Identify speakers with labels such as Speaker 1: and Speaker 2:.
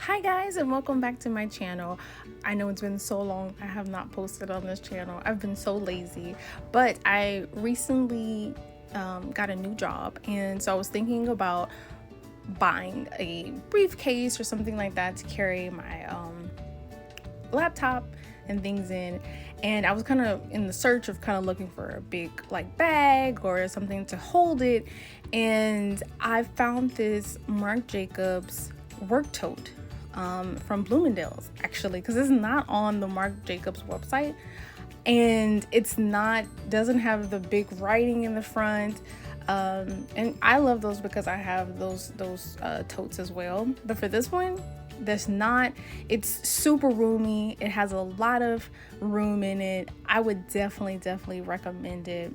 Speaker 1: Hi guys, and welcome back to my channel. I know it's been so long I have not posted on this channel. I've been so lazy, but I recently got a new job, and so I was thinking about buying a briefcase or something like that to carry my laptop and things in. And I was kind of in the search of kind of looking for a big like bag or something to hold it, and I found this Marc Jacobs work tote from Bloomingdale's, actually, because it's not on the Marc Jacobs website, and it's not doesn't have the big writing in the front. And I love those because I have those totes as well, but for this one there's not. It's super roomy, it has a lot of room in it. I would definitely recommend it.